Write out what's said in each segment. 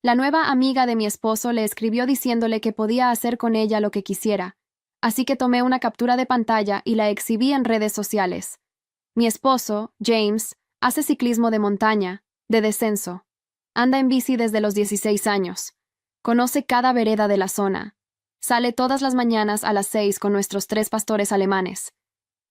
La nueva amiga de mi esposo le escribió diciéndole que podía hacer con ella lo que quisiera, así que tomé una captura de pantalla y la exhibí en redes sociales. Mi esposo, James, hace ciclismo de montaña, de descenso. Anda en bici desde los 16 años. Conoce cada vereda de la zona. Sale todas las mañanas a las 6 con nuestros 3 pastores alemanes.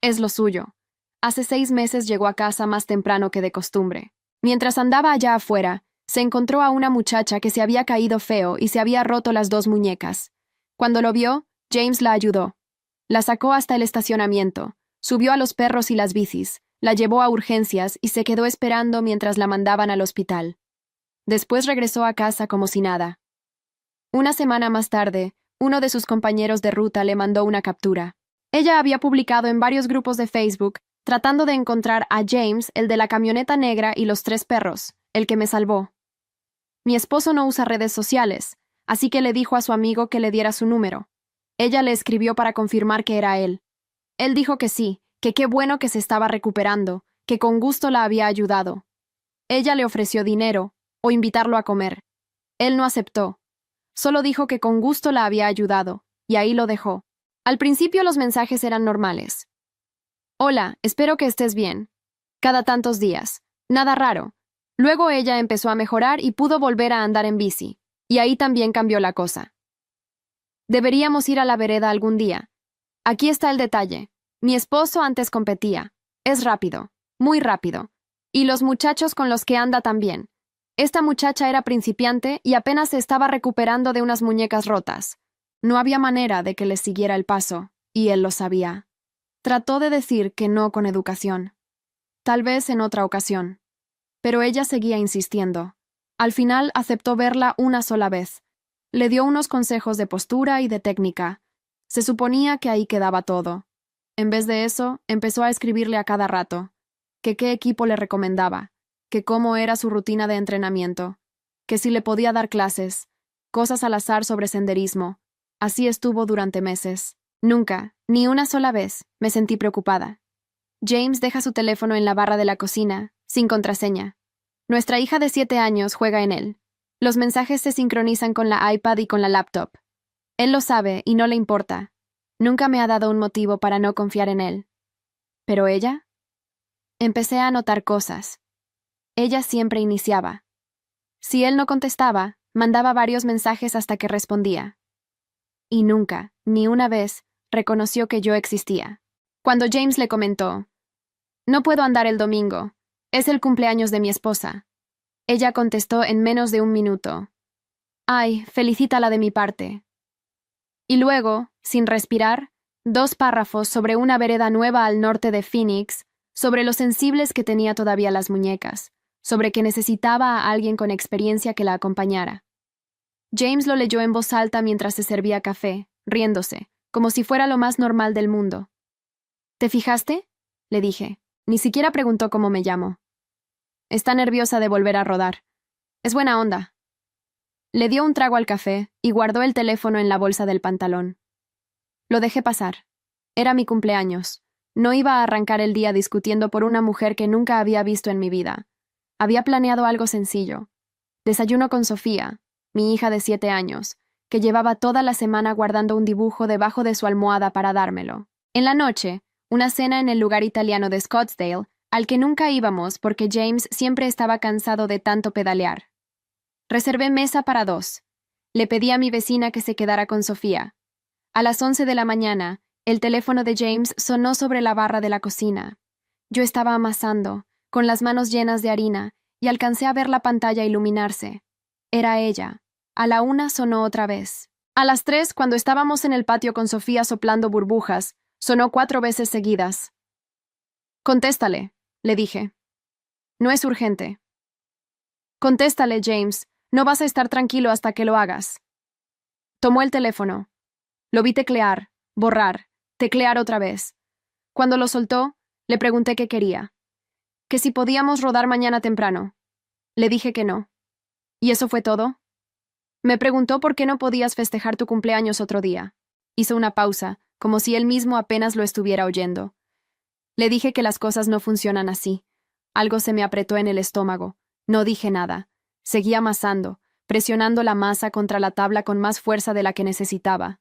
Es lo suyo. Hace 6 meses llegó a casa más temprano que de costumbre. Mientras andaba allá afuera, se encontró a una muchacha que se había caído feo y se había roto las 2 muñecas. Cuando lo vio, James la ayudó. La sacó hasta el estacionamiento, subió a los perros y las bicis, la llevó a urgencias y se quedó esperando mientras la mandaban al hospital. Después regresó a casa como si nada. Una semana más tarde, uno de sus compañeros de ruta le mandó una captura. Ella había publicado en varios grupos de Facebook tratando de encontrar a James, el de la camioneta negra y los 3 perros, el que me salvó. Mi esposo no usa redes sociales, así que le dijo a su amigo que le diera su número. Ella le escribió para confirmar que era él. Él dijo que sí, que qué bueno que se estaba recuperando, que con gusto la había ayudado. Ella le ofreció dinero, o invitarlo a comer. Él no aceptó. Solo dijo que con gusto la había ayudado, y ahí lo dejó. Al principio los mensajes eran normales. Hola, espero que estés bien. Cada tantos días. Nada raro. Luego ella empezó a mejorar y pudo volver a andar en bici. Y ahí también cambió la cosa. Deberíamos ir a la vereda algún día. Aquí está el detalle. Mi esposo antes competía. Es rápido. Muy rápido. Y los muchachos con los que anda también. Esta muchacha era principiante y apenas se estaba recuperando de unas muñecas rotas. No había manera de que les siguiera el paso, y él lo sabía. Trató de decir que no con educación. Tal vez en otra ocasión. Pero ella seguía insistiendo. Al final aceptó verla una sola vez. Le dio unos consejos de postura y de técnica. Se suponía que ahí quedaba todo. En vez de eso, empezó a escribirle a cada rato. Que qué equipo le recomendaba. Que cómo era su rutina de entrenamiento. Que si le podía dar clases. Cosas al azar sobre senderismo. Así estuvo durante meses. Nunca, ni una sola vez, me sentí preocupada. James deja su teléfono en la barra de la cocina, sin contraseña. Nuestra hija de 7 años juega en él. Los mensajes se sincronizan con la iPad y con la laptop. Él lo sabe y no le importa. Nunca me ha dado un motivo para no confiar en él. ¿Pero ella? Empecé a notar cosas. Ella siempre iniciaba. Si él no contestaba, mandaba varios mensajes hasta que respondía. Y nunca, ni una vez, reconoció que yo existía. Cuando James le comentó, «No puedo andar el domingo. Es el cumpleaños de mi esposa». Ella contestó en menos de un minuto, «Ay, felicítala de mi parte». Y luego, sin respirar, 2 párrafos sobre una vereda nueva al norte de Phoenix, sobre lo sensibles que tenía todavía las muñecas, sobre que necesitaba a alguien con experiencia que la acompañara. James lo leyó en voz alta mientras se servía café, riéndose, como si fuera lo más normal del mundo. ¿Te fijaste?, le dije. Ni siquiera preguntó cómo me llamo. Está nerviosa de volver a rodar. Es buena onda. Le dio un trago al café y guardó el teléfono en la bolsa del pantalón. Lo dejé pasar. Era mi cumpleaños. No iba a arrancar el día discutiendo por una mujer que nunca había visto en mi vida. Había planeado algo sencillo. Desayuno con Sofía, mi hija de 7 años, que llevaba toda la semana guardando un dibujo debajo de su almohada para dármelo. En la noche, una cena en el lugar italiano de Scottsdale, al que nunca íbamos porque James siempre estaba cansado de tanto pedalear. Reservé mesa para 2. Le pedí a mi vecina que se quedara con Sofía. A las 11 de la mañana, el teléfono de James sonó sobre la barra de la cocina. Yo estaba amasando, con las manos llenas de harina, y alcancé a ver la pantalla iluminarse. Era ella. A la 1 sonó otra vez. A las 3, cuando estábamos en el patio con Sofía soplando burbujas, sonó 4 veces seguidas. «Contéstale», le dije. «No es urgente». «Contéstale, James. No vas a estar tranquilo hasta que lo hagas». Tomó el teléfono. Lo vi teclear, borrar, teclear otra vez. Cuando lo soltó, le pregunté qué quería. Que si podíamos rodar mañana temprano. Le dije que no. ¿Y eso fue todo? Me preguntó por qué no podías festejar tu cumpleaños otro día. Hizo una pausa, como si él mismo apenas lo estuviera oyendo. Le dije que las cosas no funcionan así. Algo se me apretó en el estómago. No dije nada. Seguí amasando, presionando la masa contra la tabla con más fuerza de la que necesitaba.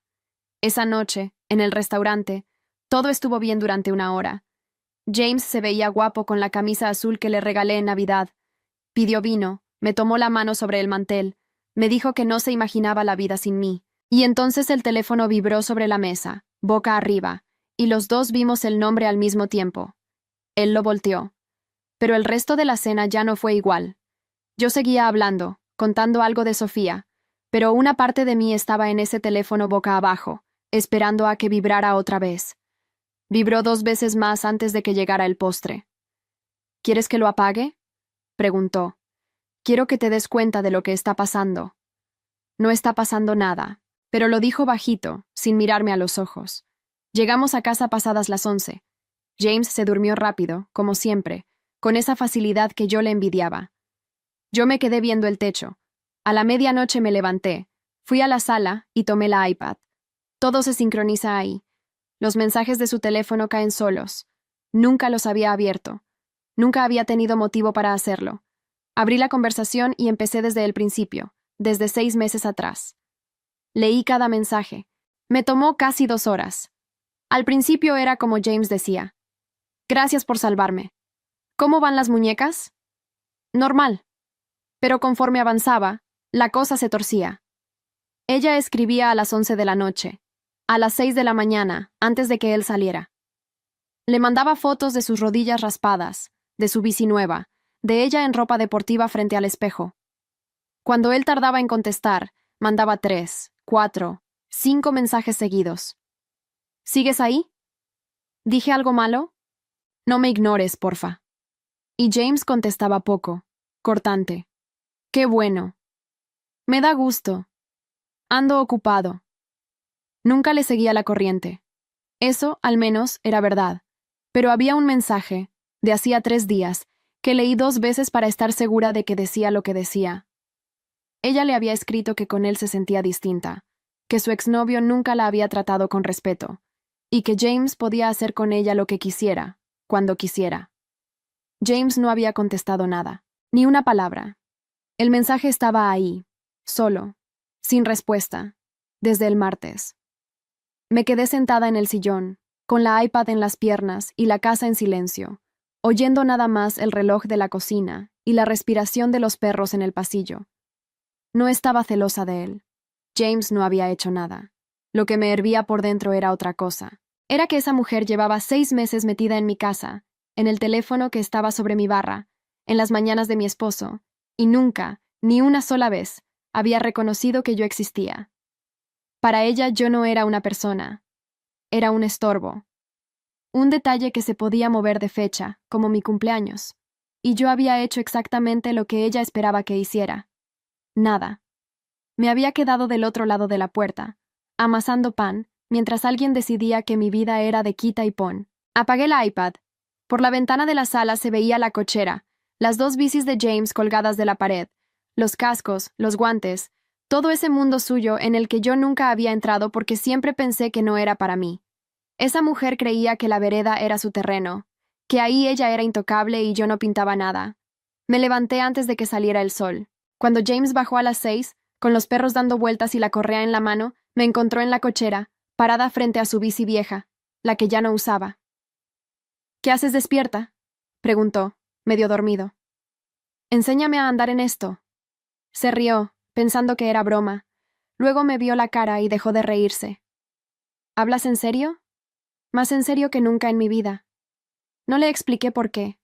Esa noche, en el restaurante, todo estuvo bien durante una hora. James se veía guapo con la camisa azul que le regalé en Navidad. Pidió vino, me tomó la mano sobre el mantel, me dijo que no se imaginaba la vida sin mí. Y entonces el teléfono vibró sobre la mesa, boca arriba, y los dos vimos el nombre al mismo tiempo. Él lo volteó. Pero el resto de la cena ya no fue igual. Yo seguía hablando, contando algo de Sofía, pero una parte de mí estaba en ese teléfono boca abajo, esperando a que vibrara otra vez. Vibró 2 veces más antes de que llegara el postre. ¿Quieres que lo apague?, preguntó. Quiero que te des cuenta de lo que está pasando. No está pasando nada, pero lo dijo bajito, sin mirarme a los ojos. Llegamos a casa pasadas las 11. James se durmió rápido, como siempre, con esa facilidad que yo le envidiaba. Yo me quedé viendo el techo. A la medianoche me levanté, fui a la sala y tomé la iPad. Todo se sincroniza ahí. Los mensajes de su teléfono caen solos. Nunca los había abierto. Nunca había tenido motivo para hacerlo. Abrí la conversación y empecé desde el principio, desde 6 meses atrás. Leí cada mensaje. Me tomó casi 2 horas. Al principio era como James decía. Gracias por salvarme. ¿Cómo van las muñecas? Normal. Pero conforme avanzaba, la cosa se torcía. Ella escribía a las 11 de la noche, a las 6 de la mañana, antes de que él saliera. Le mandaba fotos de sus rodillas raspadas, de su bici nueva, de ella en ropa deportiva frente al espejo. Cuando él tardaba en contestar, mandaba 3, 4, 5 mensajes seguidos. ¿Sigues ahí? ¿Dije algo malo? No me ignores, porfa. Y James contestaba poco, cortante. Qué bueno. Me da gusto. Ando ocupado. Nunca le seguía la corriente. Eso, al menos, era verdad. Pero había un mensaje, de hacía 3 días, que leí 2 veces para estar segura de que decía lo que decía. Ella le había escrito que con él se sentía distinta, que su exnovio nunca la había tratado con respeto, y que James podía hacer con ella lo que quisiera, cuando quisiera. James no había contestado nada, ni una palabra. El mensaje estaba ahí, solo, sin respuesta, desde el martes. Me quedé sentada en el sillón, con la iPad en las piernas y la casa en silencio, oyendo nada más el reloj de la cocina y la respiración de los perros en el pasillo. No estaba celosa de él. James no había hecho nada. Lo que me hervía por dentro era otra cosa. Era que esa mujer llevaba 6 meses metida en mi casa, en el teléfono que estaba sobre mi barra, en las mañanas de mi esposo, y nunca, ni una sola vez, había reconocido que yo existía. Para ella yo no era una persona. Era un estorbo. Un detalle que se podía mover de fecha, como mi cumpleaños. Y yo había hecho exactamente lo que ella esperaba que hiciera. Nada. Me había quedado del otro lado de la puerta, amasando pan, mientras alguien decidía que mi vida era de quita y pon. Apagué la iPad. Por la ventana de la sala se veía la cochera, las 2 bicis de James colgadas de la pared, los cascos, los guantes, todo ese mundo suyo en el que yo nunca había entrado porque siempre pensé que no era para mí. Esa mujer creía que la vereda era su terreno, que ahí ella era intocable y yo no pintaba nada. Me levanté antes de que saliera el sol. Cuando James bajó a las 6, con los perros dando vueltas y la correa en la mano, me encontró en la cochera, parada frente a su bici vieja, la que ya no usaba. ¿Qué haces despierta?, preguntó, medio dormido. Enséñame a andar en esto. Se rió, pensando que era broma. Luego me vio la cara y dejó de reírse. ¿Hablas en serio? Más en serio que nunca en mi vida. No le expliqué por qué.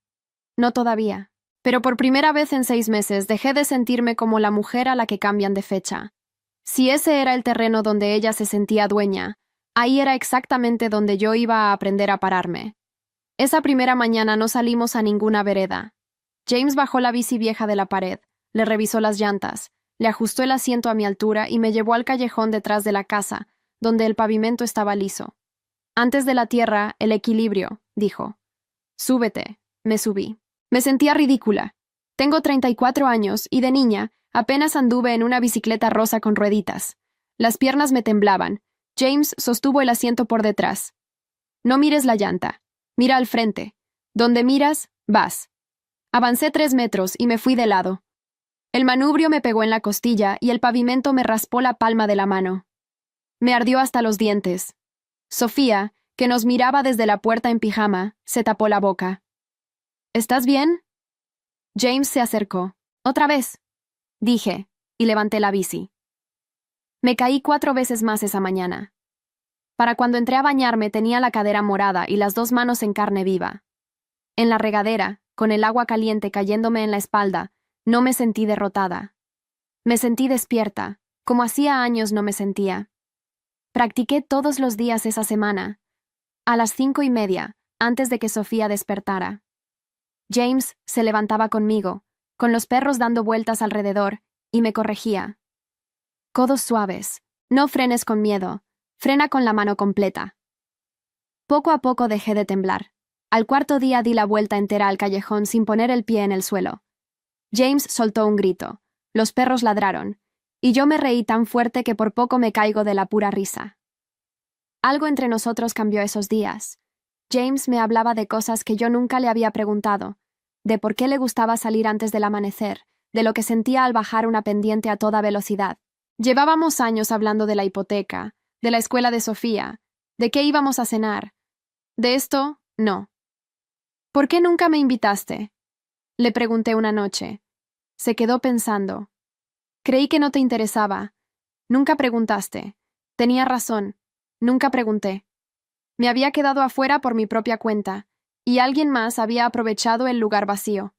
No todavía. Pero por primera vez en 6 meses dejé de sentirme como la mujer a la que cambian de fecha. Si ese era el terreno donde ella se sentía dueña, ahí era exactamente donde yo iba a aprender a pararme. Esa primera mañana no salimos a ninguna vereda. James bajó la bici vieja de la pared, le revisó las llantas, le ajustó el asiento a mi altura y me llevó al callejón detrás de la casa, donde el pavimento estaba liso. Antes de la tierra, el equilibrio, dijo. Súbete. Me subí. Me sentía ridícula. Tengo 34 años y de niña apenas anduve en una bicicleta rosa con rueditas. Las piernas me temblaban. James sostuvo el asiento por detrás. No mires la llanta. Mira al frente. Donde miras, vas. Avancé 3 metros y me fui de lado. El manubrio me pegó en la costilla y el pavimento me raspó la palma de la mano. Me ardió hasta los dientes. Sofía, que nos miraba desde la puerta en pijama, se tapó la boca. ¿Estás bien? James se acercó. «Otra vez», dije, y levanté la bici. Me caí 4 veces más esa mañana. Para cuando entré a bañarme tenía la cadera morada y las 2 manos en carne viva. En la regadera, con el agua caliente cayéndome en la espalda, no me sentí derrotada. Me sentí despierta, como hacía años no me sentía. Practiqué todos los días esa semana, a las 5:30, antes de que Sofía despertara. James se levantaba conmigo, con los perros dando vueltas alrededor, y me corregía. Codos suaves. No frenes con miedo. Frena con la mano completa. Poco a poco dejé de temblar. Al 4.º día di la vuelta entera al callejón sin poner el pie en el suelo. James soltó un grito. Los perros ladraron, y yo me reí tan fuerte que por poco me caigo de la pura risa. Algo entre nosotros cambió esos días. James me hablaba de cosas que yo nunca le había preguntado, de por qué le gustaba salir antes del amanecer, de lo que sentía al bajar una pendiente a toda velocidad. Llevábamos años hablando de la hipoteca, de la escuela de Sofía, de qué íbamos a cenar. De esto, no. ¿Por qué nunca me invitaste?, le pregunté una noche. Se quedó pensando. Creí que no te interesaba. Nunca preguntaste. Tenía razón. Nunca pregunté. Me había quedado afuera por mi propia cuenta, y alguien más había aprovechado el lugar vacío.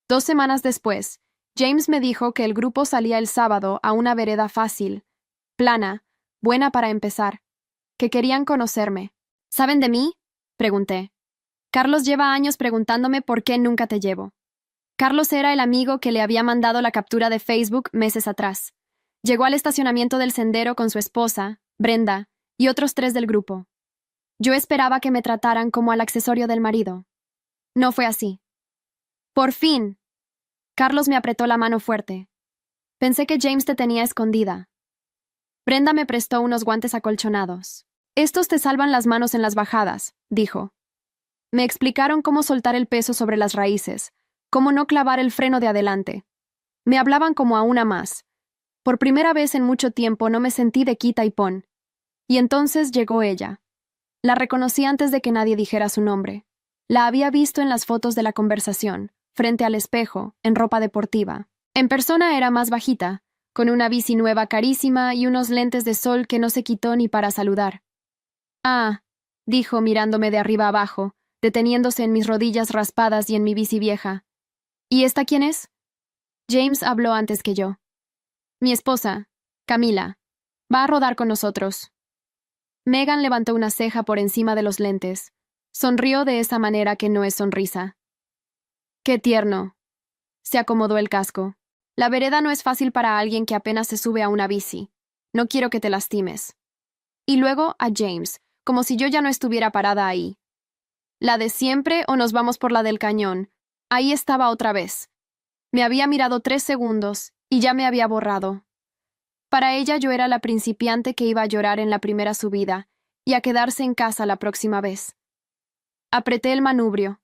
2 semanas después, James me dijo que el grupo salía el sábado a una vereda fácil, plana, buena para empezar, que querían conocerme. ¿Saben de mí?, pregunté. Carlos lleva años preguntándome por qué nunca te llevo. Carlos era el amigo que le había mandado la captura de Facebook meses atrás. Llegó al estacionamiento del sendero con su esposa, Brenda, y otros 3 del grupo. Yo esperaba que me trataran como al accesorio del marido. No fue así. ¡Por fin! Carlos me apretó la mano fuerte. Pensé que James te tenía escondida. Brenda me prestó unos guantes acolchonados. Estos te salvan las manos en las bajadas, dijo. Me explicaron cómo soltar el peso sobre las raíces, cómo no clavar el freno de adelante. Me hablaban como a una más. Por primera vez en mucho tiempo no me sentí de quita y pon. Y entonces llegó ella. La reconocí antes de que nadie dijera su nombre. La había visto en las fotos de la conversación, frente al espejo, en ropa deportiva. En persona era más bajita, con una bici nueva carísima y unos lentes de sol que no se quitó ni para saludar. «Ah», dijo mirándome de arriba abajo, deteniéndose en mis rodillas raspadas y en mi bici vieja. «¿Y esta quién es?» James habló antes que yo. «Mi esposa, Camila. Va a rodar con nosotros». Megan levantó una ceja por encima de los lentes. Sonrió de esa manera que no es sonrisa. «Qué tierno». Se acomodó el casco. «La vereda no es fácil para alguien que apenas se sube a una bici. No quiero que te lastimes». Y luego a James, como si yo ya no estuviera parada ahí. «¿La de siempre o nos vamos por la del cañón?» Ahí estaba otra vez. Me había mirado 3 segundos y ya me había borrado. Para ella yo era la principiante que iba a llorar en la primera subida y a quedarse en casa la próxima vez. Apreté el manubrio.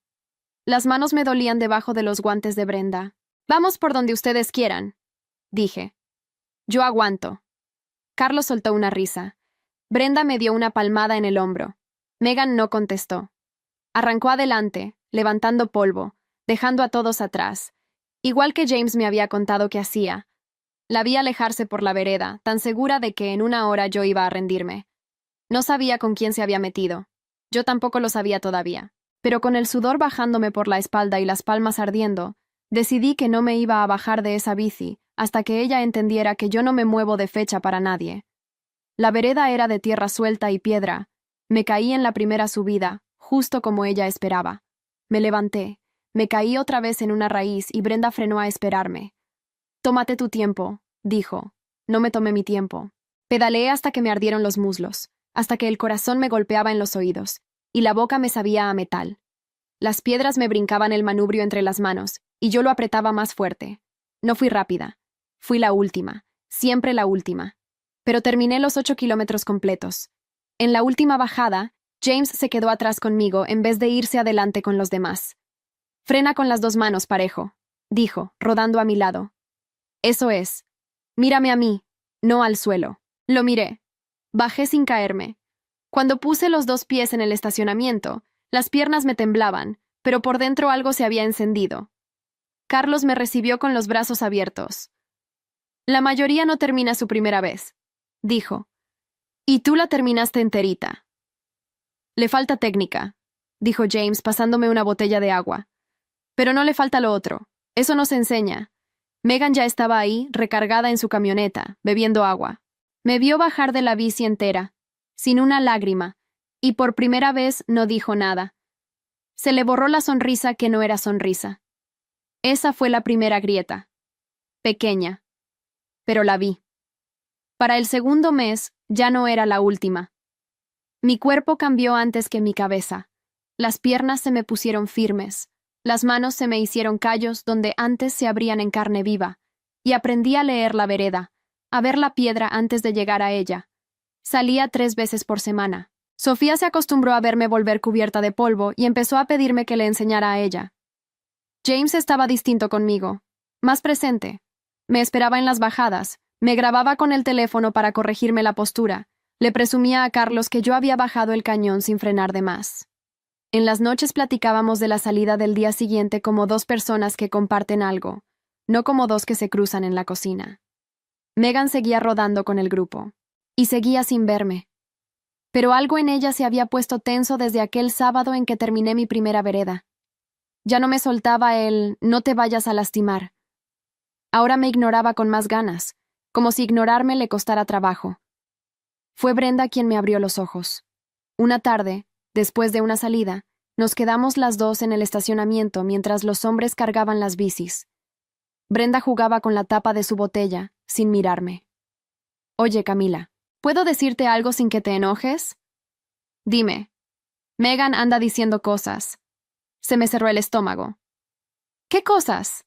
Las manos me dolían debajo de los guantes de Brenda. «Vamos por donde ustedes quieran», dije. «Yo aguanto». Carlos soltó una risa. Brenda me dio una palmada en el hombro. Megan no contestó. Arrancó adelante, levantando polvo, dejando a todos atrás. Igual que James me había contado que hacía. La vi alejarse por la vereda, tan segura de que en una hora yo iba a rendirme. No sabía con quién se había metido. Yo tampoco lo sabía todavía. Pero con el sudor bajándome por la espalda y las palmas ardiendo, decidí que no me iba a bajar de esa bici hasta que ella entendiera que yo no me muevo de fecha para nadie. La vereda era de tierra suelta y piedra. Me caí en la primera subida, justo como ella esperaba. Me levanté, me caí otra vez en una raíz y Brenda frenó a esperarme. «Tómate tu tiempo», dijo. No me tomé mi tiempo. Pedaleé hasta que me ardieron los muslos, hasta que el corazón me golpeaba en los oídos, y la boca me sabía a metal. Las piedras me brincaban el manubrio entre las manos, y yo lo apretaba más fuerte. No fui rápida. Fui la última, siempre la última. Pero terminé los 8 kilómetros completos. En la última bajada, James se quedó atrás conmigo en vez de irse adelante con los demás. «Frena con las 2 manos, parejo», dijo, rodando a mi lado. Eso es. Mírame a mí, no al suelo. Lo miré. Bajé sin caerme. Cuando puse los dos pies en el estacionamiento, las piernas me temblaban, pero por dentro algo se había encendido. Carlos me recibió con los brazos abiertos. La mayoría no termina su primera vez, dijo. Y tú la terminaste enterita. Le falta técnica, dijo James pasándome una botella de agua. Pero no le falta lo otro. Eso no se enseña. Megan ya estaba ahí, recargada en su camioneta, bebiendo agua. Me vio bajar de la bici entera, sin una lágrima, y por primera vez no dijo nada. Se le borró la sonrisa que no era sonrisa. Esa fue la primera grieta. Pequeña. Pero la vi. Para el segundo mes, ya no era la última. Mi cuerpo cambió antes que mi cabeza. Las piernas se me pusieron firmes. Las manos se me hicieron callos donde antes se abrían en carne viva. Y aprendí a leer la vereda, a ver la piedra antes de llegar a ella. Salía 3 veces por semana. Sofía se acostumbró a verme volver cubierta de polvo y empezó a pedirme que le enseñara a ella. James estaba distinto conmigo, más presente. Me esperaba en las bajadas, me grababa con el teléfono para corregirme la postura, le presumía a Carlos que yo había bajado el cañón sin frenar de más. En las noches platicábamos de la salida del día siguiente como dos personas que comparten algo, no como dos que se cruzan en la cocina. Megan seguía rodando con el grupo, y seguía sin verme. Pero algo en ella se había puesto tenso desde aquel sábado en que terminé mi primera vereda. Ya no me soltaba el «no te vayas a lastimar». Ahora me ignoraba con más ganas, como si ignorarme le costara trabajo. Fue Brenda quien me abrió los ojos. Una tarde, después de una salida, nos quedamos las dos en el estacionamiento mientras los hombres cargaban las bicis. Brenda jugaba con la tapa de su botella, sin mirarme. «Oye, Camila, ¿puedo decirte algo sin que te enojes?» «Dime». Megan anda diciendo cosas. Se me cerró el estómago. «¿Qué cosas?»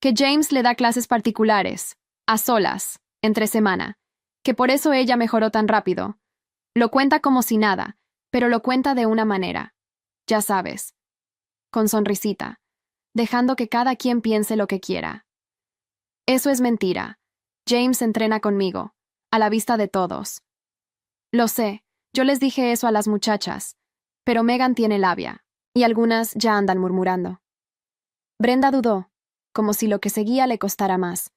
Que James le da clases particulares, a solas, entre semana, que por eso ella mejoró tan rápido. Lo cuenta como si nada, pero lo cuenta de una manera, ya sabes, con sonrisita, dejando que cada quien piense lo que quiera. Eso es mentira. James entrena conmigo, a la vista de todos. Lo sé, yo les dije eso a las muchachas, pero Megan tiene labia, y algunas ya andan murmurando. Brenda dudó, como si lo que seguía le costara más.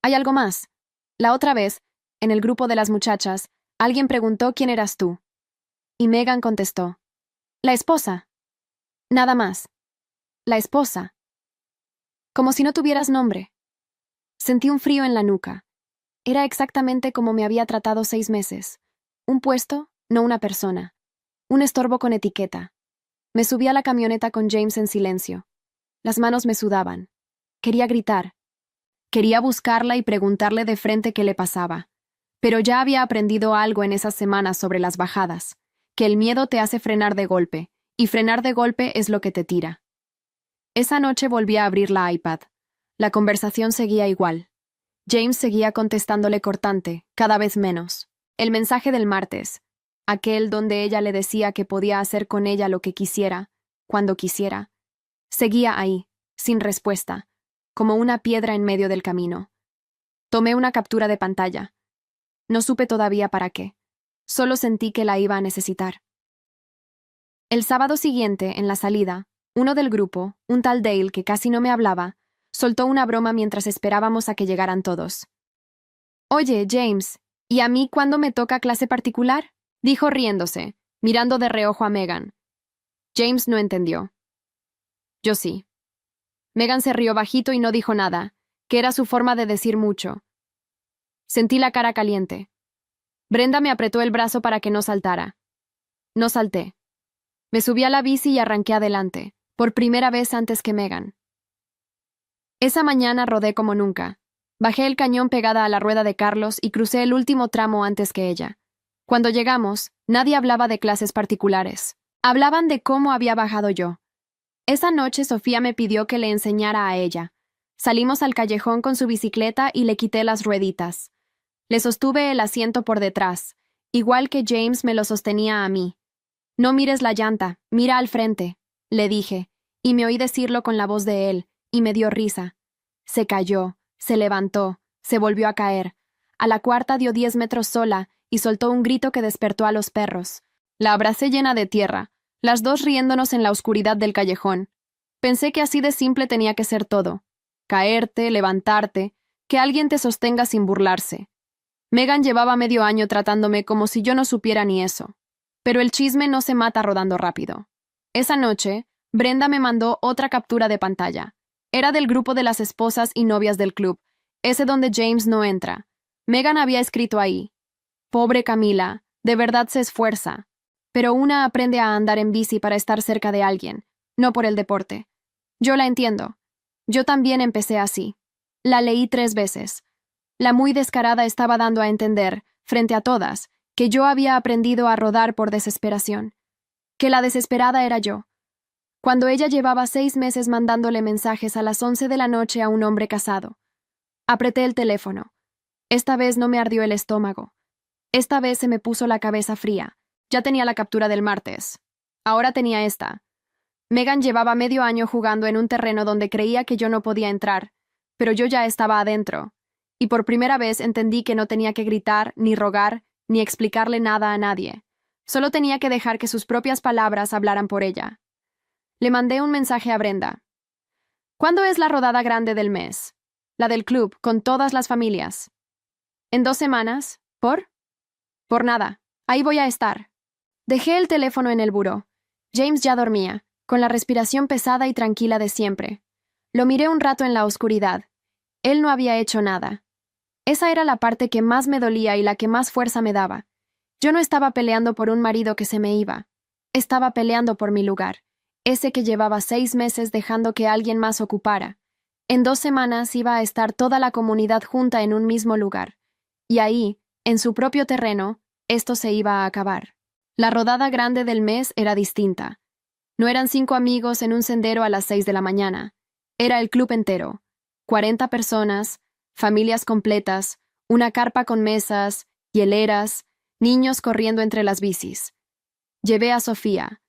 «Hay algo más. La otra vez, en el grupo de las muchachas, alguien preguntó quién eras tú. Y Megan contestó. La esposa. Nada más. La esposa. Como si no tuvieras nombre. Sentí un frío en la nuca. Era exactamente como me había tratado 6 meses. Un puesto, no una persona. Un estorbo con etiqueta. Me subí a la camioneta con James en silencio. Las manos me sudaban. Quería gritar. Quería buscarla y preguntarle de frente qué le pasaba. Pero ya había aprendido algo en esas semanas sobre las bajadas, que el miedo te hace frenar de golpe, y frenar de golpe es lo que te tira. Esa noche volví a abrir la iPad. La conversación seguía igual. James seguía contestándole cortante, cada vez menos. El mensaje del martes, aquel donde ella le decía que podía hacer con ella lo que quisiera, cuando quisiera, seguía ahí, sin respuesta, como una piedra en medio del camino. Tomé una captura de pantalla. No supe todavía para qué. Solo sentí que la iba a necesitar. El sábado siguiente, en la salida, uno del grupo, un tal Dale que casi no me hablaba, soltó una broma mientras esperábamos a que llegaran todos. «Oye, James, ¿y a mí cuándo me toca clase particular?», dijo riéndose, mirando de reojo a Megan. James no entendió. Yo sí. Megan se rió bajito y no dijo nada, que era su forma de decir mucho. Sentí la cara caliente. Brenda me apretó el brazo para que no saltara. No salté. Me subí a la bici y arranqué adelante, por primera vez antes que Megan. Esa mañana rodé como nunca. Bajé el cañón pegada a la rueda de Carlos y crucé el último tramo antes que ella. Cuando llegamos, nadie hablaba de clases particulares. Hablaban de cómo había bajado yo. Esa noche Sofía me pidió que le enseñara a ella. Salimos al callejón con su bicicleta y le quité las rueditas. Le sostuve el asiento por detrás, igual que James me lo sostenía a mí. «No mires la llanta, mira al frente», le dije, y me oí decirlo con la voz de él, y me dio risa. Se calló, Se levantó, se volvió a caer. A la cuarta dio 10 metros sola y soltó un grito que despertó a los perros. La abracé llena de tierra, las dos riéndonos en la oscuridad del callejón. Pensé que así de simple tenía que ser todo. Caerte, levantarte, que alguien te sostenga sin burlarse. Megan llevaba medio año tratándome como si yo no supiera ni eso. Pero el chisme no se mata rodando rápido. Esa noche, Brenda me mandó otra captura de pantalla. Era del grupo de las esposas y novias del club, ese donde James no entra. Megan había escrito ahí: pobre Camila, de verdad se esfuerza. Pero una aprende a andar en bici para estar cerca de alguien, no por el deporte. Yo la entiendo. Yo también empecé así. La leí 3 veces. La muy descarada estaba dando a entender, frente a todas, que yo había aprendido a rodar por desesperación. Que la desesperada era yo. Cuando ella llevaba 6 meses mandándole mensajes a las 11 de la noche a un hombre casado. Apreté el teléfono. Esta vez no me ardió el estómago. Esta vez se me puso la cabeza fría. Ya tenía la captura del martes. Ahora tenía esta. Megan llevaba medio año jugando en un terreno donde creía que yo no podía entrar, pero yo ya estaba adentro. Y por primera vez entendí que no tenía que gritar, ni rogar, ni explicarle nada a nadie. Solo tenía que dejar que sus propias palabras hablaran por ella. Le mandé un mensaje a Brenda. ¿Cuándo es la rodada grande del mes? La del club, con todas las familias. ¿En 2 semanas? ¿Por? Por nada. Ahí voy a estar. Dejé el teléfono en el buró. James ya dormía, con la respiración pesada y tranquila de siempre. Lo miré un rato en la oscuridad. Él no había hecho nada. Esa era la parte que más me dolía y la que más fuerza me daba. Yo no estaba peleando por un marido que se me iba. Estaba peleando por mi lugar, ese que llevaba 6 meses dejando que alguien más ocupara. En 2 semanas iba a estar toda la comunidad junta en un mismo lugar. Y ahí, en su propio terreno, esto se iba a acabar. La rodada grande del mes era distinta. No eran 5 amigos en un sendero a las 6 de la mañana. Era el club entero. 40 personas, familias completas, una carpa con mesas, hieleras, niños corriendo entre las bicis. Llevé a Sofía.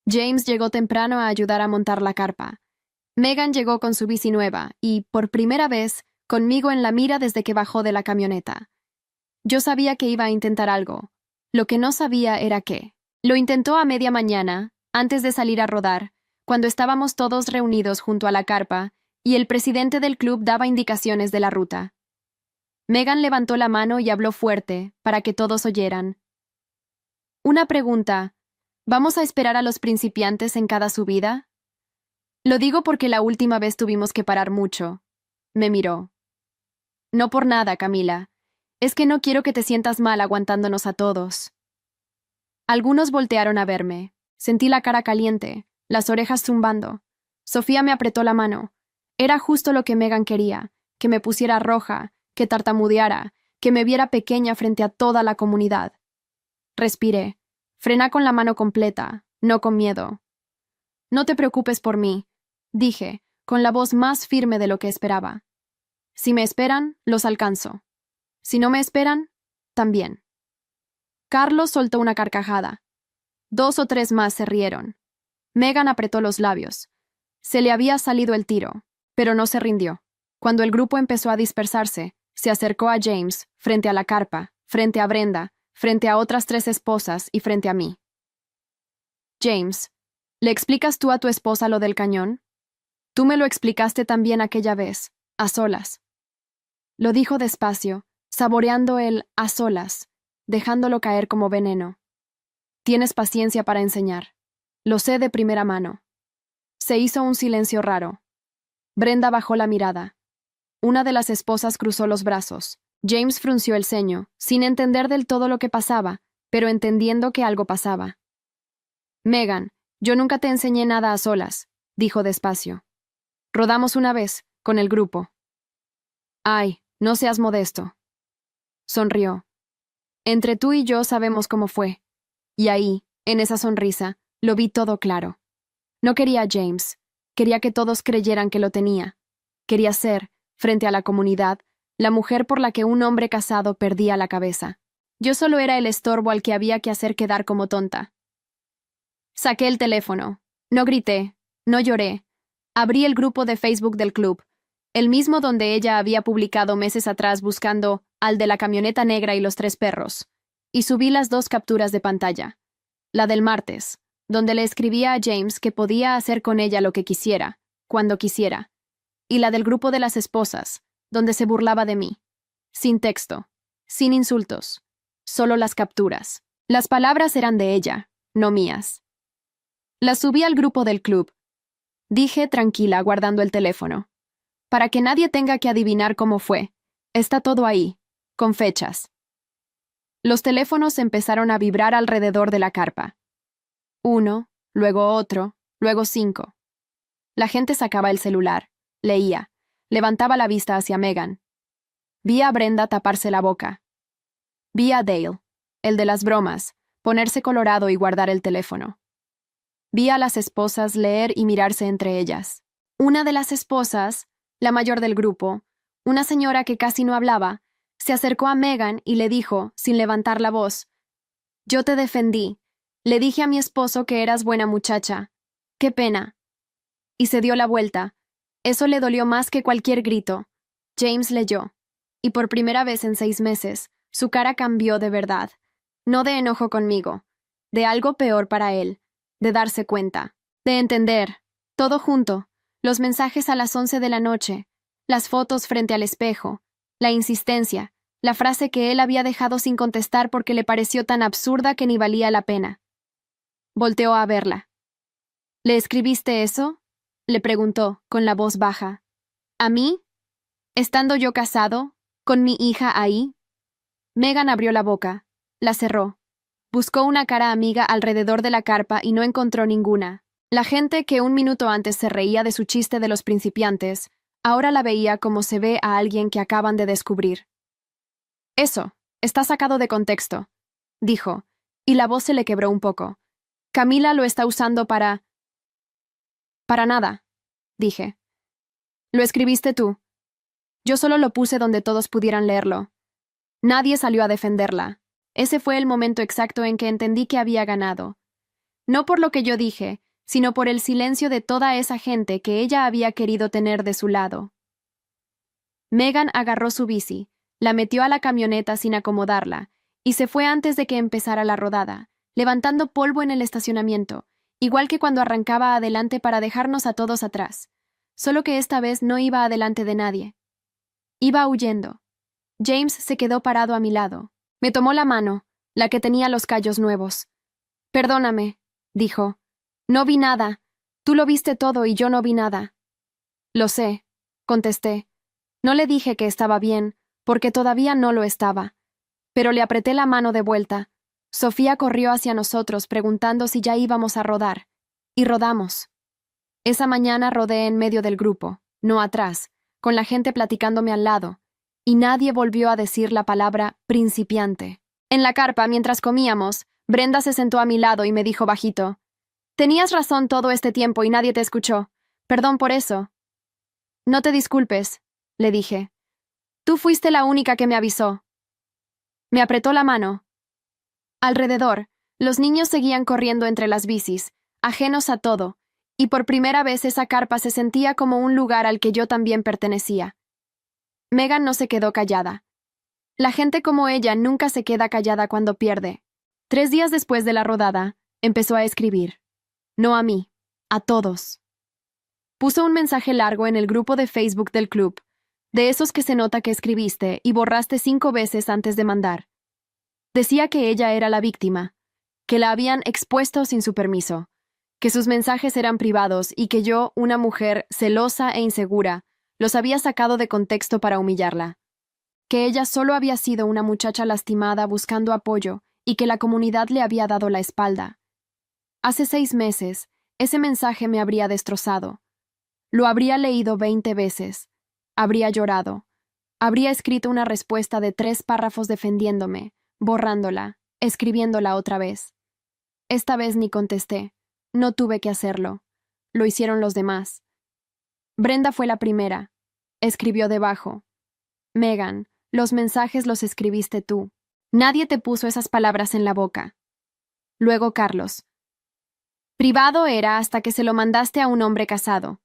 James llegó temprano a ayudar a montar la carpa. Megan llegó con su bici nueva y, por primera vez, conmigo en la mira desde que bajó de la camioneta. Yo sabía que iba a intentar algo. Lo que no sabía era qué. Lo intentó a media mañana, antes de salir a rodar, cuando estábamos todos reunidos junto a la carpa y el presidente del club daba indicaciones de la ruta. Megan levantó la mano y habló fuerte, para que todos oyeran. Una pregunta. ¿Vamos a esperar a los principiantes en cada subida? Lo digo porque la última vez tuvimos que parar mucho. Me miró. No por nada, Camila. Es que no quiero que te sientas mal aguantándonos a todos. Algunos voltearon a verme. Sentí la cara caliente, las orejas zumbando. Sofía me apretó la mano. Era justo lo que Megan quería, que me pusiera roja, que tartamudeara, que me viera pequeña frente a toda la comunidad. Respiré. Frená con la mano completa, no con miedo. No te preocupes por mí, dije, con la voz más firme de lo que esperaba. Si me esperan, los alcanzo. Si no me esperan, también. Carlos soltó una carcajada. 2 o 3 más se rieron. Megan apretó los labios. Se le había salido el tiro, pero no se rindió. Cuando el grupo empezó a dispersarse, se acercó a James, frente a la carpa, frente a Brenda, frente a otras 3 esposas y frente a mí. James, ¿le explicas tú a tu esposa lo del cañón? Tú me lo explicaste también aquella vez, a solas. Lo dijo despacio, saboreando el a solas, dejándolo caer como veneno. Tienes paciencia para enseñar. Lo sé de primera mano. Se hizo un silencio raro. Brenda bajó la mirada. Una de las esposas cruzó los brazos. James frunció el ceño, sin entender del todo lo que pasaba, pero entendiendo que algo pasaba. Megan, yo nunca te enseñé nada a solas, dijo despacio. Rodamos una vez, con el grupo. Ay, no seas modesto. Sonrió. Entre tú y yo sabemos cómo fue. Y ahí, en esa sonrisa, lo vi todo claro. No quería a James. Quería que todos creyeran que lo tenía. Quería ser, frente a la comunidad, la mujer por la que un hombre casado perdía la cabeza. Yo solo era el estorbo al que había que hacer quedar como tonta. Saqué el teléfono. No grité, no lloré. Abrí el grupo de Facebook del club. el mismo donde ella había publicado meses atrás buscando al de la camioneta negra y los 3 perros, y subí las 2 capturas de pantalla. La del martes, donde le escribía a James que podía hacer con ella lo que quisiera, cuando quisiera, y la del grupo de las esposas, donde se burlaba de mí. Sin texto, sin insultos, solo las capturas. Las palabras eran de ella, no mías. Las subí al grupo del club. Dije tranquila, guardando el teléfono. Para que nadie tenga que adivinar cómo fue. Está todo ahí, con fechas. Los teléfonos empezaron a vibrar alrededor de la carpa. 1, luego otro, luego 5. La gente sacaba el celular, leía, levantaba la vista hacia Megan. Vi a Brenda taparse la boca. Vi a Dale, el de las bromas, ponerse colorado y guardar el teléfono. Vi a las esposas leer y mirarse entre ellas. Una de las esposas, la mayor del grupo, una señora que casi no hablaba, se acercó a Megan y le dijo, sin levantar la voz, «Yo te defendí. Le dije a mi esposo que eras buena muchacha. ¡Qué pena!». Y se dio la vuelta. Eso le dolió más que cualquier grito. James leyó. Y por primera vez en 6 meses, su cara cambió de verdad. No de enojo conmigo. De algo peor para él. De darse cuenta. De entender. Todo junto. Los mensajes a las 11 de la noche. Las fotos frente al espejo. La insistencia. La frase que él había dejado sin contestar porque le pareció tan absurda que ni valía la pena. Volteó a verla. «¿Le escribiste eso?», le preguntó, con la voz baja. «¿A mí? ¿Estando yo casado? ¿Con mi hija ahí?». Megan abrió la boca. La cerró. Buscó una cara amiga alrededor de la carpa y no encontró ninguna. La gente que un minuto antes se reía de su chiste de los principiantes, ahora la veía como se ve a alguien que acaban de descubrir. «Eso, está sacado de contexto», dijo, y la voz se le quebró un poco. «Camila lo está usando para...». «Para nada», dije. «Lo escribiste tú. Yo solo lo puse donde todos pudieran leerlo». Nadie salió a defenderla. Ese fue el momento exacto en que entendí que había ganado. No por lo que yo dije, sino por el silencio de toda esa gente que ella había querido tener de su lado. Megan agarró su bici, la metió a la camioneta sin acomodarla, y se fue antes de que empezara la rodada, levantando polvo en el estacionamiento, igual que cuando arrancaba adelante para dejarnos a todos atrás, solo que esta vez no iba adelante de nadie. Iba huyendo. James se quedó parado a mi lado. Me tomó la mano, la que tenía los callos nuevos. «Perdóname», dijo. «No vi nada. Tú lo viste todo y yo no vi nada». «Lo sé», contesté. No le dije que estaba bien, porque todavía no lo estaba. Pero le apreté la mano de vuelta. Sofía corrió hacia nosotros preguntando si ya íbamos a rodar. Y rodamos. Esa mañana rodé en medio del grupo, no atrás, con la gente platicándome al lado, y nadie volvió a decir la palabra principiante. En la carpa, mientras comíamos, Brenda se sentó a mi lado y me dijo bajito, «Tenías razón todo este tiempo y nadie te escuchó. Perdón por eso». «No te disculpes», le dije. «Tú fuiste la única que me avisó». Me apretó la mano. Alrededor, los niños seguían corriendo entre las bicis, ajenos a todo, y por primera vez esa carpa se sentía como un lugar al que yo también pertenecía. Megan no se quedó callada. La gente como ella nunca se queda callada cuando pierde. 3 días después de la rodada, empezó a escribir. No a mí, a todos. Puso un mensaje largo en el grupo de Facebook del club, de esos que se nota que escribiste y borraste 5 veces antes de mandar. Decía que ella era la víctima, que la habían expuesto sin su permiso, que sus mensajes eran privados y que yo, una mujer celosa e insegura, los había sacado de contexto para humillarla. Que ella solo había sido una muchacha lastimada buscando apoyo y que la comunidad le había dado la espalda. Hace 6 meses, ese mensaje me habría destrozado. Lo habría leído 20 veces. Habría llorado. Habría escrito una respuesta de 3 párrafos defendiéndome, borrándola, escribiéndola otra vez. Esta vez ni contesté. No tuve que hacerlo. Lo hicieron los demás. Brenda fue la primera. Escribió debajo. Megan, los mensajes los escribiste tú. Nadie te puso esas palabras en la boca. Luego Carlos. Privado era hasta que se lo mandaste a un hombre casado.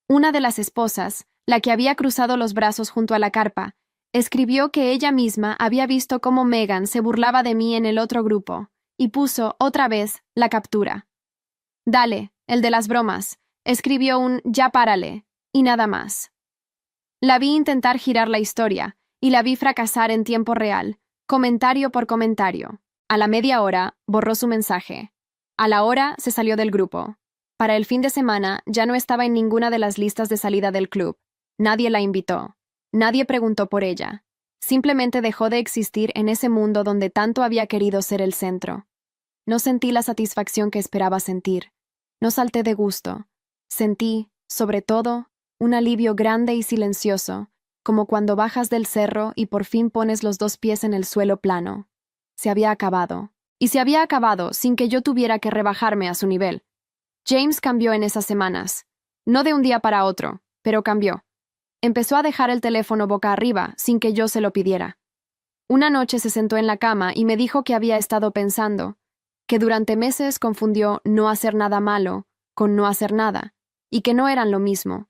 Una de las esposas, la que había cruzado los brazos junto a la carpa, escribió que ella misma había visto cómo Megan se burlaba de mí en el otro grupo, y puso, otra vez, la captura. Dale, el de las bromas, escribió un ya párale, y nada más. La vi intentar girar la historia, y la vi fracasar en tiempo real, comentario por comentario. A la media hora, borró su mensaje. A la hora, se salió del grupo. Para el fin de semana, ya no estaba en ninguna de las listas de salida del club. Nadie la invitó. Nadie preguntó por ella. Simplemente dejó de existir en ese mundo donde tanto había querido ser el centro. No sentí la satisfacción que esperaba sentir. No salté de gusto. Sentí, sobre todo, un alivio grande y silencioso, como cuando bajas del cerro y por fin pones los dos pies en el suelo plano. Se había acabado. Y se había acabado sin que yo tuviera que rebajarme a su nivel. James cambió en esas semanas. No de un día para otro, pero cambió. Empezó a dejar el teléfono boca arriba sin que yo se lo pidiera. Una noche se sentó en la cama y me dijo que había estado pensando, que durante meses confundió no hacer nada malo con no hacer nada, y que no eran lo mismo.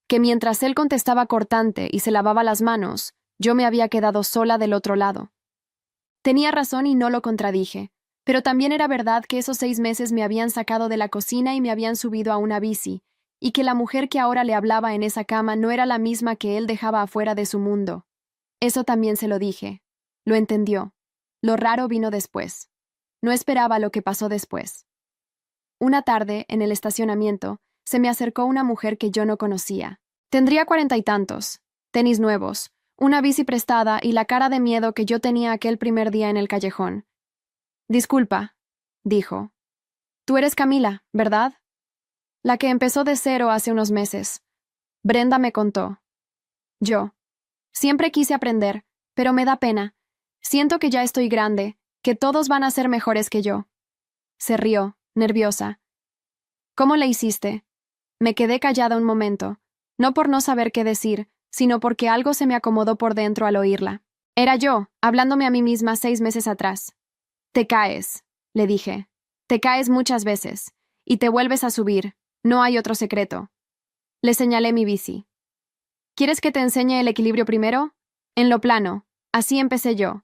Que mientras él contestaba cortante y se lavaba las manos, yo me había quedado sola del otro lado. Tenía razón y no lo contradije, pero también era verdad que esos 6 meses me habían sacado de la cocina y me habían subido a una bici, y que la mujer que ahora le hablaba en esa cama no era la misma que él dejaba afuera de su mundo. Eso también se lo dije. Lo entendió. Lo raro vino después. No esperaba lo que pasó después. Una tarde, en el estacionamiento, se me acercó una mujer que yo no conocía. Tendría 40 y tantos, tenis nuevos, una bici prestada y la cara de miedo que yo tenía aquel primer día en el callejón. Disculpa, dijo. Tú eres Camila, ¿verdad? La que empezó de cero hace unos meses. Brenda me contó. Yo. Siempre quise aprender, pero me da pena. Siento que ya estoy grande, que todos van a ser mejores que yo. Se rió, nerviosa. ¿Cómo le hiciste? Me quedé callada un momento, no por no saber qué decir, sino porque algo se me acomodó por dentro al oírla. Era yo, hablándome a mí misma 6 meses atrás. Te caes, le dije. Te caes muchas veces, y te vuelves a subir, no hay otro secreto. Le señalé mi bici. ¿Quieres que te enseñe el equilibrio primero? En lo plano. Así empecé yo.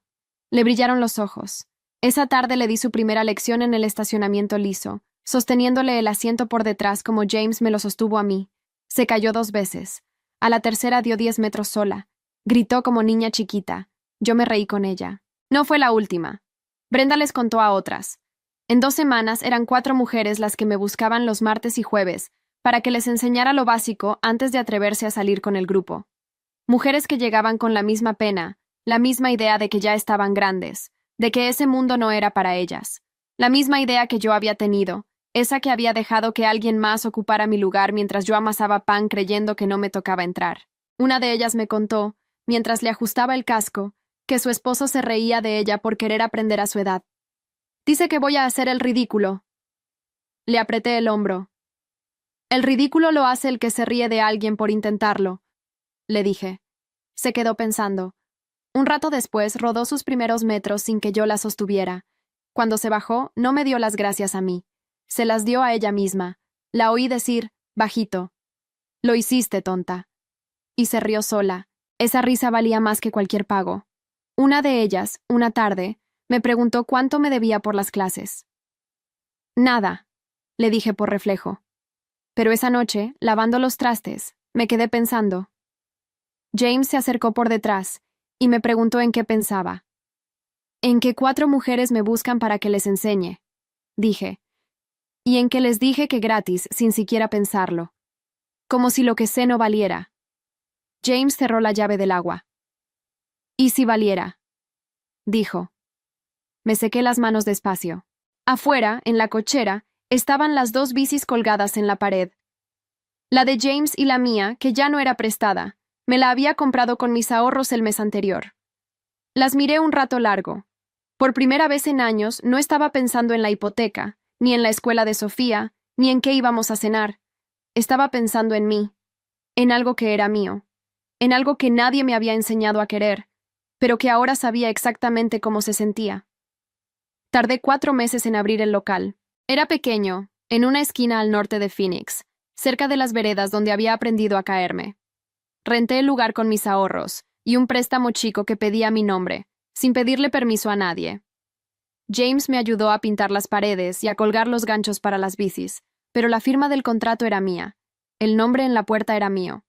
Le brillaron los ojos. Esa tarde le di su primera lección en el estacionamiento liso, sosteniéndole el asiento por detrás como James me lo sostuvo a mí. Se cayó 2 veces. A la tercera dio 10 metros sola. Gritó como niña chiquita. Yo me reí con ella. No fue la última. Brenda les contó a otras. En 2 semanas eran 4 mujeres las que me buscaban los martes y jueves, para que les enseñara lo básico antes de atreverse a salir con el grupo. Mujeres que llegaban con la misma pena, la misma idea de que ya estaban grandes, de que ese mundo no era para ellas. La misma idea que yo había tenido, esa que había dejado que alguien más ocupara mi lugar mientras yo amasaba pan creyendo que no me tocaba entrar. Una de ellas me contó, mientras le ajustaba el casco, que su esposo se reía de ella por querer aprender a su edad. Dice que voy a hacer el ridículo. Le apreté el hombro. El ridículo lo hace el que se ríe de alguien por intentarlo, le dije. Se quedó pensando. Un rato después rodó sus primeros metros sin que yo la sostuviera. Cuando se bajó, no me dio las gracias a mí. Se las dio a ella misma. La oí decir, bajito. Lo hiciste, tonta. Y se rió sola. Esa risa valía más que cualquier pago. Una de ellas, una tarde, me preguntó cuánto me debía por las clases. Nada, le dije por reflejo. Pero esa noche, lavando los trastes, me quedé pensando. James se acercó por detrás y me preguntó en qué pensaba. En que 4 mujeres me buscan para que les enseñe, dije. Y en que les dije que gratis, sin siquiera pensarlo. Como si lo que sé no valiera. James cerró la llave del agua. ¿Y si valiera? Dijo. Me sequé las manos despacio. Afuera, en la cochera, estaban las 2 bicis colgadas en la pared. La de James y la mía, que ya no era prestada, me la había comprado con mis ahorros el mes anterior. Las miré un rato largo. Por primera vez en años no estaba pensando en la hipoteca, ni en la escuela de Sofía, ni en qué íbamos a cenar. Estaba pensando en mí, en algo que era mío, en algo que nadie me había enseñado a querer, pero que ahora sabía exactamente cómo se sentía. Tardé 4 meses en abrir el local. Era pequeño, en una esquina al norte de Phoenix, cerca de las veredas donde había aprendido a caerme. Renté el lugar con mis ahorros y un préstamo chico que pedía mi nombre, sin pedirle permiso a nadie. James me ayudó a pintar las paredes y a colgar los ganchos para las bicis, pero la firma del contrato era mía. El nombre en la puerta era mío.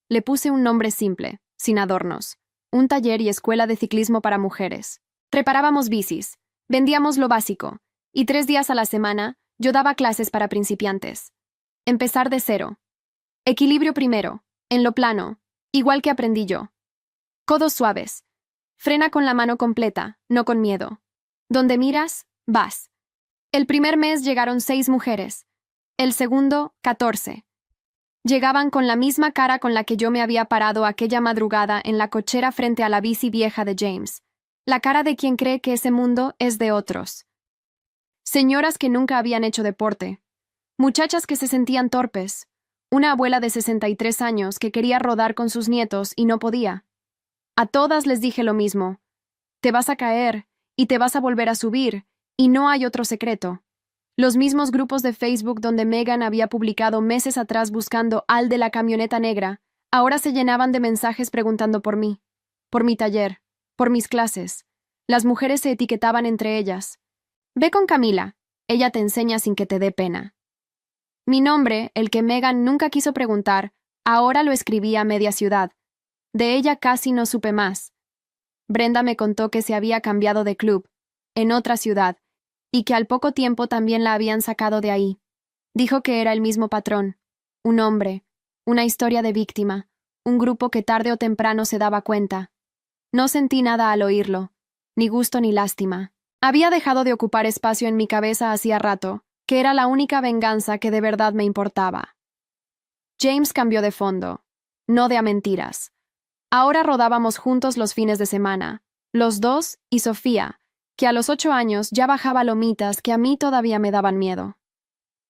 Le puse un nombre simple, sin adornos. Un taller y escuela de ciclismo para mujeres. Preparábamos bicis, vendíamos lo básico, y 3 días a la semana yo daba clases para principiantes. Empezar de cero. Equilibrio primero, en lo plano, igual que aprendí yo. Codos suaves. Frena con la mano completa, no con miedo. Donde miras, vas. El primer mes llegaron 6 mujeres. El segundo, 14. Llegaban con la misma cara con la que yo me había parado aquella madrugada en la cochera frente a la bici vieja de James. La cara de quien cree que ese mundo es de otros. Señoras que nunca habían hecho deporte. Muchachas que se sentían torpes. Una abuela de 63 años que quería rodar con sus nietos y no podía. A todas les dije lo mismo. Te vas a caer, y te vas a volver a subir, y no hay otro secreto. Los mismos grupos de Facebook donde Megan había publicado meses atrás buscando al de la camioneta negra, ahora se llenaban de mensajes preguntando por mí, por mi taller, por mis clases. Las mujeres se etiquetaban entre ellas. Ve con Camila, ella te enseña sin que te dé pena. Mi nombre, el que Megan nunca quiso preguntar, ahora lo escribía a media ciudad. De ella casi no supe más. Brenda me contó que se había cambiado de club, en otra ciudad, y que al poco tiempo también la habían sacado de ahí. Dijo que era el mismo patrón, un hombre, una historia de víctima, un grupo que tarde o temprano se daba cuenta. No sentí nada al oírlo, ni gusto ni lástima. Había dejado de ocupar espacio en mi cabeza hacía rato, que era la única venganza que de verdad me importaba. James cambió de fondo, no de a mentiras. Ahora rodábamos juntos los fines de semana, los dos y Sofía, que a los 8 años ya bajaba lomitas que a mí todavía me daban miedo.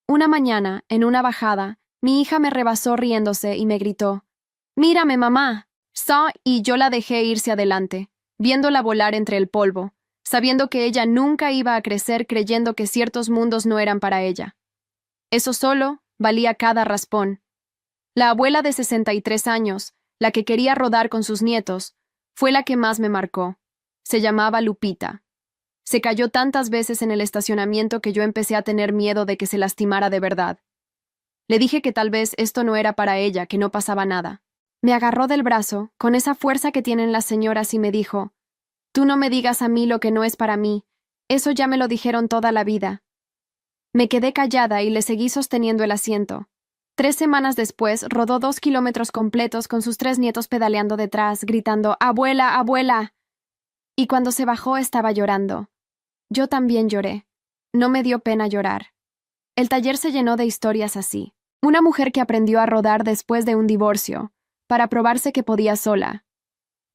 Una mañana, en una bajada, mi hija me rebasó riéndose y me gritó, «¡Mírame, mamá!». Y yo la dejé irse adelante, viéndola volar entre el polvo, sabiendo que ella nunca iba a crecer creyendo que ciertos mundos no eran para ella. Eso solo valía cada raspón. La abuela de 63 años, la que quería rodar con sus nietos, fue la que más me marcó. Se llamaba Lupita. Se cayó tantas veces en el estacionamiento que yo empecé a tener miedo de que se lastimara de verdad. Le dije que tal vez esto no era para ella, que no pasaba nada. Me agarró del brazo, con esa fuerza que tienen las señoras, y me dijo, «Tú no me digas a mí lo que no es para mí. Eso ya me lo dijeron toda la vida». Me quedé callada y le seguí sosteniendo el asiento. 3 semanas después, rodó 2 kilómetros completos con sus 3 nietos pedaleando detrás, gritando, «¡Abuela, abuela!». Y cuando se bajó estaba llorando. Yo también lloré. No me dio pena llorar. El taller se llenó de historias así. Una mujer que aprendió a rodar después de un divorcio, para probarse que podía sola.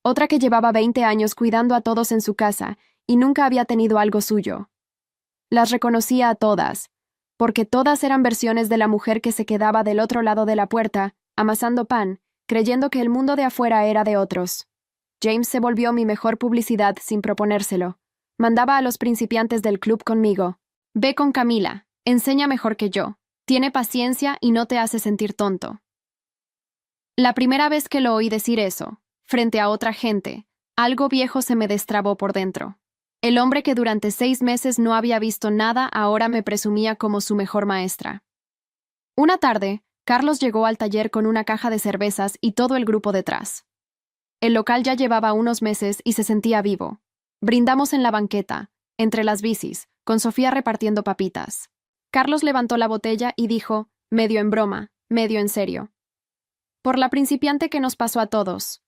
Otra que llevaba 20 años cuidando a todos en su casa y nunca había tenido algo suyo. Las reconocía a todas, porque todas eran versiones de la mujer que se quedaba del otro lado de la puerta, amasando pan, creyendo que el mundo de afuera era de otros. James se volvió mi mejor publicidad sin proponérselo. Mandaba a los principiantes del club conmigo. «Ve con Camila, enseña mejor que yo, tiene paciencia y no te hace sentir tonto». La primera vez que lo oí decir eso, frente a otra gente, algo viejo se me destrabó por dentro. El hombre que durante 6 meses no había visto nada ahora me presumía como su mejor maestra. Una tarde, Carlos llegó al taller con una caja de cervezas y todo el grupo detrás. El local ya llevaba unos meses y se sentía vivo. Brindamos en la banqueta, entre las bicis, con Sofía repartiendo papitas. Carlos levantó la botella y dijo, medio en broma, medio en serio: «Por la principiante que nos pasó a todos».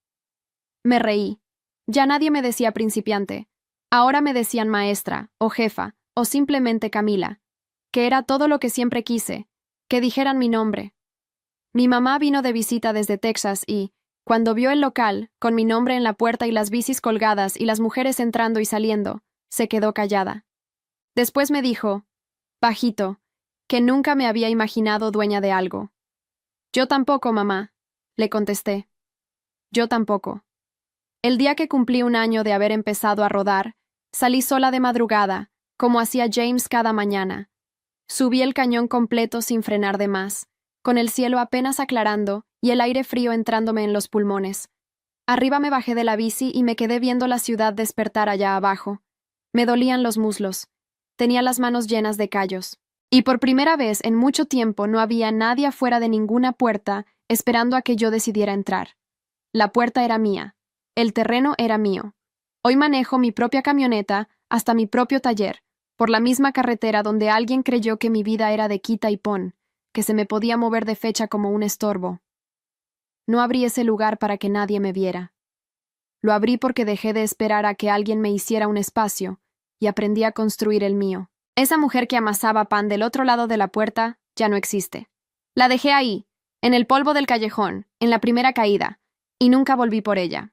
Me reí. Ya nadie me decía principiante. Ahora me decían maestra, o jefa, o simplemente Camila, que era todo lo que siempre quise, que dijeran mi nombre. Mi mamá vino de visita desde Texas y, cuando vio el local, con mi nombre en la puerta y las bicis colgadas y las mujeres entrando y saliendo, se quedó callada. Después me dijo, bajito, que nunca me había imaginado dueña de algo. «Yo tampoco, mamá», le contesté. «Yo tampoco». El día que cumplí 1 año de haber empezado a rodar, salí sola de madrugada, como hacía James cada mañana. Subí el cañón completo sin frenar de más, con el cielo apenas aclarando y el aire frío entrándome en los pulmones. Arriba me bajé de la bici y me quedé viendo la ciudad despertar allá abajo. Me dolían los muslos. Tenía las manos llenas de callos. Y por primera vez en mucho tiempo no había nadie afuera de ninguna puerta esperando a que yo decidiera entrar. La puerta era mía. El terreno era mío. Hoy manejo mi propia camioneta hasta mi propio taller, por la misma carretera donde alguien creyó que mi vida era de quita y pon, que se me podía mover de fecha como un estorbo. No abrí ese lugar para que nadie me viera. Lo abrí porque dejé de esperar a que alguien me hiciera un espacio y aprendí a construir el mío. Esa mujer que amasaba pan del otro lado de la puerta ya no existe. La dejé ahí, en el polvo del callejón, en la primera caída, y nunca volví por ella.